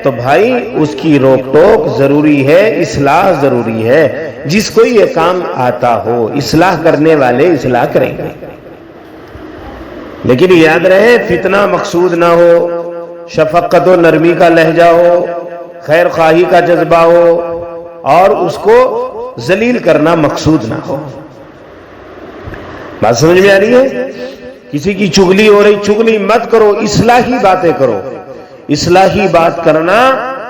تو بھائی اس کی روک ٹوک ضروری ہے، اصلاح ضروری ہے۔ جس کو یہ کام آتا ہو، اصلاح کرنے والے اصلاح کریں گے، لیکن یاد رہے فتنہ مقصود نہ ہو، شفقت و نرمی کا لہجہ ہو، خیر خواہی کا جذبہ ہو، اور اس کو ذلیل کرنا مقصود نہ ہو۔ بات سمجھ میں آ رہی ہے؟ کسی کی چغلی ہو رہی، چغلی مت کرو، اصلاحی باتیں کرو۔ اصلاحی بات کرنا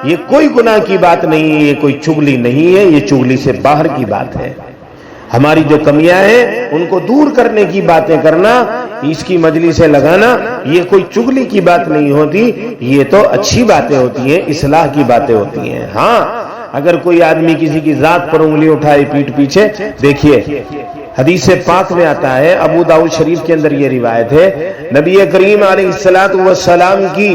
یہ کوئی گناہ کی بات نہیں ہے، یہ کوئی چغلی نہیں ہے، یہ چغلی سے باہر کی بات ہے۔ ہماری جو کمیاں ہیں ان کو دور کرنے کی باتیں کرنا، اس کی مجلس سے لگانا، یہ کوئی چغلی کی بات نہیں ہوتی، یہ تو اچھی باتیں ہوتی ہیں، اصلاح کی باتیں ہوتی ہیں۔ ہاں اگر کوئی آدمی کسی کی ذات پر انگلی اٹھائے پیٹھ پیچھے، دیکھیے حدیث پاک میں آتا ہے، ابو داؤد شریف کے اندر یہ روایت ہے، نبی کریم علیہ السلام کی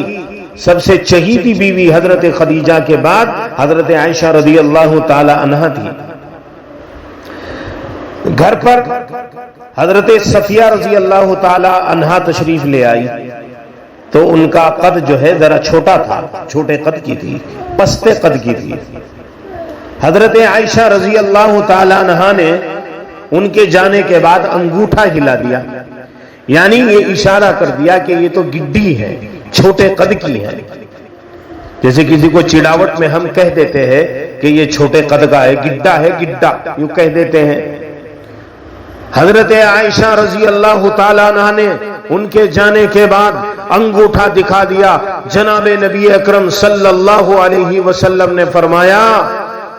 سب سے چہیتی بیوی حضرت خدیجہ کے بعد حضرت عائشہ رضی اللہ تعالی عنہا تھی۔ گھر پر حضرت صفیہ رضی اللہ تعالی عنہا تشریف لے آئی تو ان کا قد جو ہے ذرا چھوٹا تھا، چھوٹے قد کی تھی، پستے قد کی تھی۔ حضرت عائشہ رضی اللہ تعالی عنہا نے ان کے جانے کے بعد انگوٹھا ہلا دیا، یعنی یہ اشارہ کر دیا کہ یہ تو گڈی ہے، چھوٹے قد کی ہے۔ جیسے کسی کو چڑاوٹ میں ہم کہہ دیتے ہیں کہ یہ چھوٹے قد کا ہے، گڈا ہے، گڈا یوں کہہ دیتے ہیں۔ حضرت عائشہ رضی اللہ تعالیٰ عنہ نے ان کے جانے کے بعد انگوٹھا دکھا دیا۔ جناب نبی اکرم صلی اللہ علیہ وسلم نے فرمایا،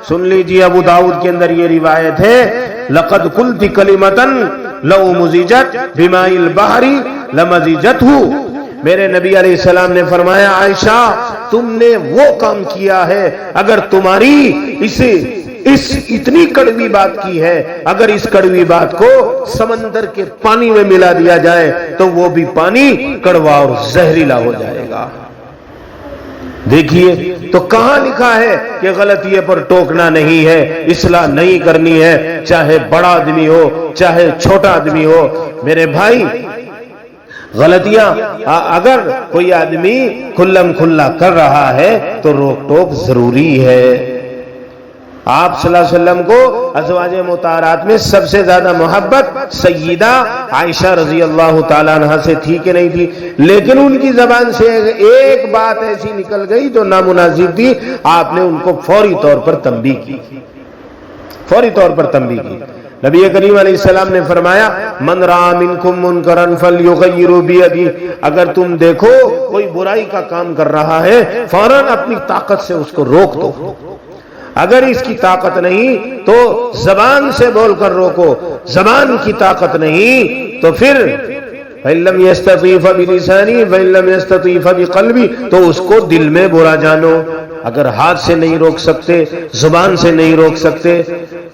سن لیجیے ابو داؤد کے اندر یہ روایت ہے، لقد قلت کلمۃ لو مزجت بماء البحر لمزجته۔ میرے نبی علیہ السلام نے فرمایا، عائشہ تم نے وہ کام کیا ہے، اگر تمہاری اس اتنی کڑوی بات کی ہے، اگر اس کڑوی بات کو سمندر کے پانی میں ملا دیا جائے تو وہ بھی پانی کڑوا اور زہریلا ہو جائے گا۔ دیکھیے تو کہاں لکھا ہے کہ غلطی پر ٹوکنا نہیں ہے، اصلاح نہیں کرنی ہے، چاہے بڑا آدمی ہو چاہے چھوٹا آدمی ہو۔ میرے بھائی غلطیاں اگر کوئی آدمی کھلم کھلا کر رہا ہے تو روک ٹوک ضروری ہے۔ آپ صلی اللہ علیہ وسلم کو ازواج مطہرات میں سب سے زیادہ محبت سیدہ عائشہ رضی اللہ تعالیٰ عنہ سے تھی کہ نہیں تھی؟ لیکن ان کی زبان سے ایک بات ایسی نکل گئی جو نامناسب تھی، آپ نے ان کو فوری طور پر تنبیہ کی، فوری طور پر تنبیہ کی۔ نبی کریم علیہ السلام نے فرمایا، من رأى منکم منکرا فلیغیرہ بیدہ، اگر تم دیکھو کوئی برائی کا کام کر رہا ہے فوراً اپنی طاقت سے اس کو روک دو۔ اگر اس کی طاقت نہیں تو زبان سے بول کر روکو، زبان کی طاقت نہیں تو پھر فَإِن لَّمْ يَسْتَطِعْ فَبِلِسَانِهِ وَإِن لَّمْ يَسْتَطِعْ فَبِقَلْبِهِ، تو اس کو دل میں برا جانو۔ اگر ہاتھ سے نہیں روک سکتے، زبان سے نہیں روک سکتے،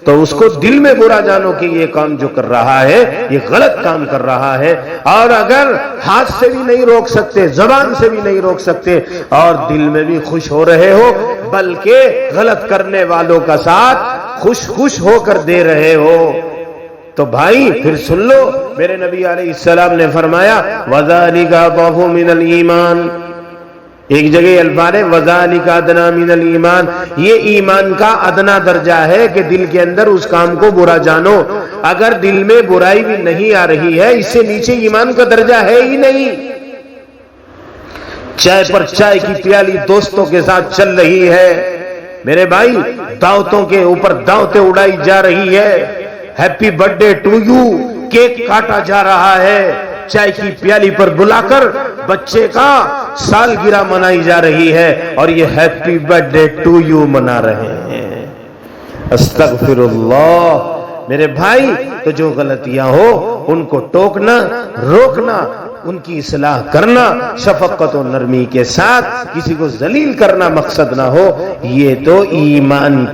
تو اس کو دل میں برا جانو کہ یہ کام جو کر رہا ہے یہ غلط کام کر رہا ہے۔ اور اگر ہاتھ سے بھی نہیں روک سکتے، زبان سے بھی نہیں روک سکتے، اور دل میں بھی خوش ہو رہے ہو، بلکہ غلط کرنے والوں کا ساتھ خوش ہو کر دے رہے ہو، تو بھائی پھر سن لو، میرے نبی علیہ السلام نے فرمایا، وَذَلِكَ أَضْعَفُ مِنَ الْإِيمَانِ، ایک جگہ الفاظ ہے وَذَلِكَ أَدْنَىٰ مِنَ الْإِيمَانِ، یہ ایمان کا ادنا درجہ ہے کہ دل کے اندر اس کام کو برا جانو۔ اگر دل میں برائی بھی نہیں آ رہی ہے، اس سے نیچے ایمان کا درجہ ہے ہی نہیں۔ چائے پر چائے کی پیالی دوستوں کے ساتھ چل رہی ہے، میرے بھائی دعوتوں کے اوپر دعوتیں اڑائی جا رہی ہے، happy birthday to you cake کاٹا جا رہا ہے، چائے کی پیالی پر بلا کر بچے کا سالگرہ منائی جا رہی ہے، اور یہ happy birthday to you منا رہے ہیں۔ استغفر اللہ۔ میرے بھائی تو جو غلطیاں ہو ان کو ٹوکنا، روکنا، ان کی اصلاح کرنا، شفقت و نرمی کے ساتھ، کسی کو ذلیل کرنا مقصد نہ ہو، یہ تو ایمان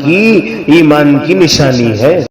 کی نشانی ہے۔